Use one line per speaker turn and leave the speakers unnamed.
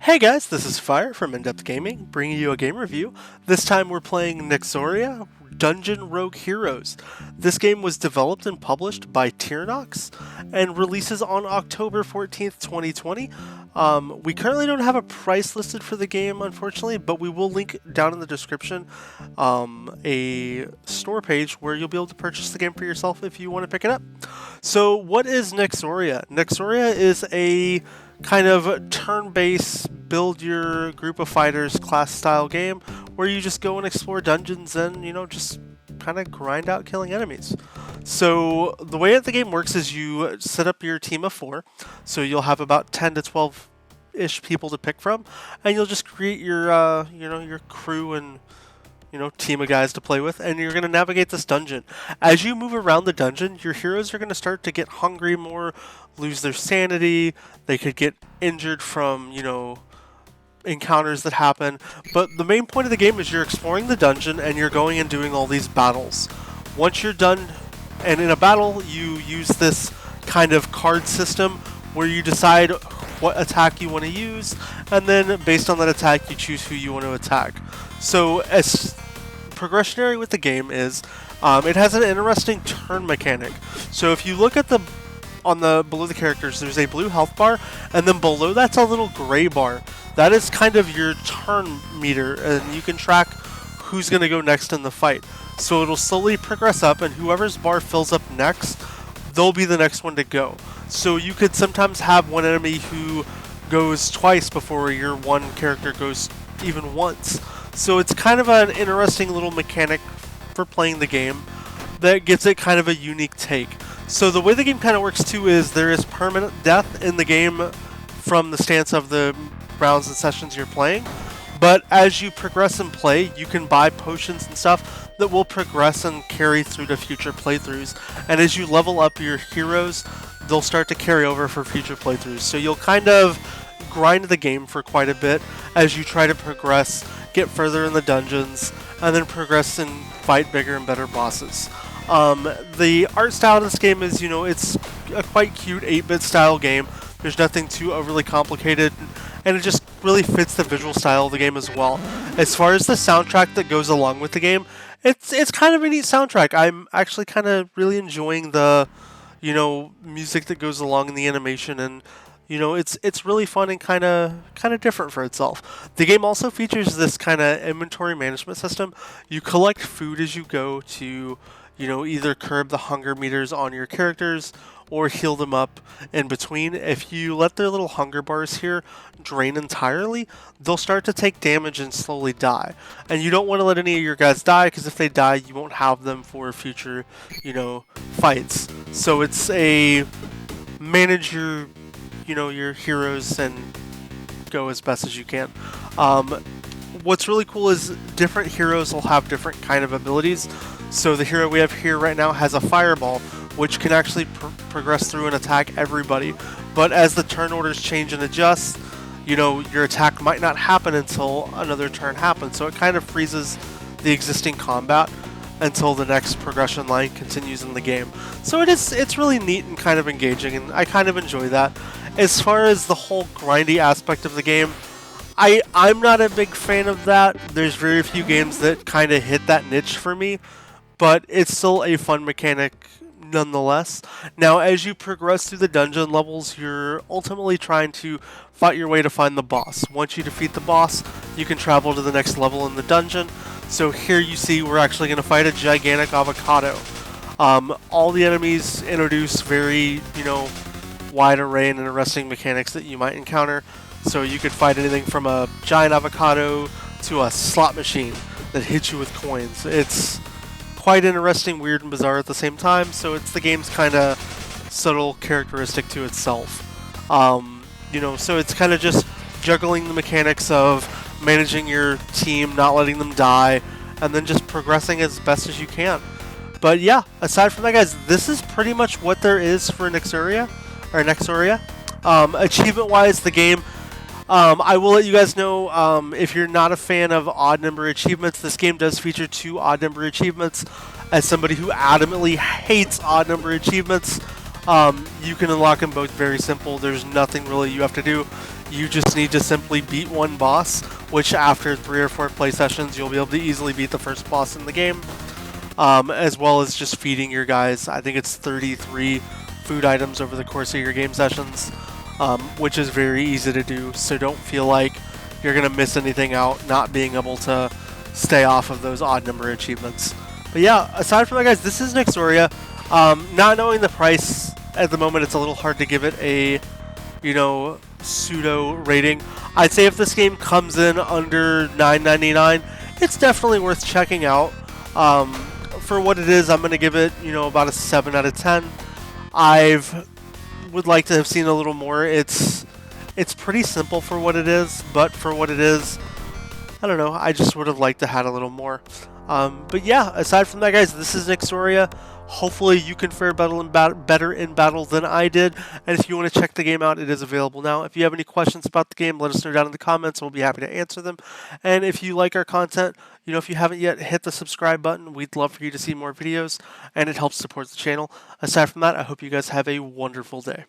Hey guys, this is Fire from InDepth Gaming, bringing you a game review. This time we're playing Nexoria, Dungeon Rogue Heroes. This game was developed and published by Tiernox and releases on October 14th, 2020. We currently don't have a price listed for the game, unfortunately, but we will link down in the description a store page where you'll be able to purchase the game for yourself if you want to pick it up. So what is Nexoria? Nexoria is a kind of turn-based, build your group of fighters class-style game where you just go and explore dungeons and, just kind of grind out killing enemies. So the way that the game works is you set up your team of 4, so you'll have about 10 to 12-ish people to pick from, and you'll just create your, your crew and team of guys to play with, and you're going to navigate this dungeon. As you move around the dungeon, your heroes are going to start to get hungry more, lose their sanity, they could get injured from, encounters that happen, but the main point of the game is you're exploring the dungeon and you're going and doing all these battles. Once you're done, and in a battle, you use this kind of card system where you decide what attack you want to use, and then based on that attack, you choose who you want to attack. So as progressionary with the game is, it has an interesting turn mechanic. So if you look at below the characters, there's a blue health bar, and then below that's a little gray bar. That is kind of your turn meter, and you can track who's going to go next in the fight. So it'll slowly progress up, and whoever's bar fills up next, they'll be the next one to go. So you could sometimes have one enemy who goes twice before your one character goes even once. So it's kind of an interesting little mechanic for playing the game that gives it kind of a unique take. So the way the game kind of works too is there is permanent death in the game from the stance of the rounds and sessions you're playing. But as you progress and play, you can buy potions and stuff that will progress and carry through to future playthroughs. And as you level up your heroes, they'll start to carry over for future playthroughs. So you'll kind of grind the game for quite a bit as you try to progress, get further in the dungeons, and then progress and fight bigger and better bosses. The art style of this game is, it's a quite cute 8-bit style game. There's nothing too overly complicated, and it just really fits the visual style of the game as well. As far as the soundtrack that goes along with the game, it's kind of a neat soundtrack. I'm actually kind of really enjoying the, music that goes along in the animation, and it's really fun and kind of different for itself. The game also features this kind of inventory management system. You collect food as you go to, either curb the hunger meters on your characters or heal them up in between. If you let their little hunger bars here drain entirely, they'll start to take damage and slowly die. And you don't want to let any of your guys die, because if they die, you won't have them for future, fights. So it's a manage your heroes and go as best as you can. What's really cool is different heroes will have different kind of abilities. So the hero we have here right now has a fireball, which can actually progress through and attack everybody. But as the turn orders change and adjust, your attack might not happen until another turn happens. So it kind of freezes the existing combat until the next progression line continues in the game. So it's really neat and kind of engaging, and I kind of enjoy that. As far as the whole grindy aspect of the game, I'm not a big fan of that. There's very few games that kind of hit that niche for me, but it's still a fun mechanic nonetheless. Now, as you progress through the dungeon levels, you're ultimately trying to fight your way to find the boss. Once you defeat the boss, you can travel to the next level in the dungeon. So here you see we're actually going to fight a gigantic avocado. All the enemies introduce very, wide array and interesting mechanics that you might encounter. So you could fight anything from a giant avocado to a slot machine that hits you with coins. It's quite interesting, weird, and bizarre at the same time, so it's the game's kind of subtle characteristic to itself. So it's kind of just juggling the mechanics of managing your team, not letting them die, and then just progressing as best as you can. But yeah, aside from that, guys, this is pretty much what there is for Nexoria. Achievement-wise, the game, I will let you guys know, if you're not a fan of odd number achievements, this game does feature 2 odd number achievements. As somebody who adamantly hates odd number achievements, you can unlock them both very simple. There's nothing really you have to do. You just need to simply beat one boss, which after 3 or 4 play sessions, you'll be able to easily beat the first boss in the game, as well as just feeding your guys. I think it's 33 food items over the course of your game sessions, which is very easy to do, so don't feel like you're going to miss anything out not being able to stay off of those odd number achievements. But yeah, aside from that, guys, this is Nexoria. Not knowing the price at the moment, it's a little hard to give it a, pseudo rating. I'd say if this game comes in under $9.99, it's definitely worth checking out. For what it is, I'm going to give it, about a 7 out of 10. Would like to have seen a little more. It's pretty simple for what it is, but for what it is, I don't know, I just would have liked to have had a little more. But yeah, aside from that, guys, this is Nexoria. Hopefully you can fare better in battle than I did. And if you want to check the game out, it is available now. If you have any questions about the game, let us know down in the comments. We'll be happy to answer them. And if you like our content, if you haven't yet, hit the subscribe button. We'd love for you to see more videos, and it helps support the channel. Aside from that, I hope you guys have a wonderful day.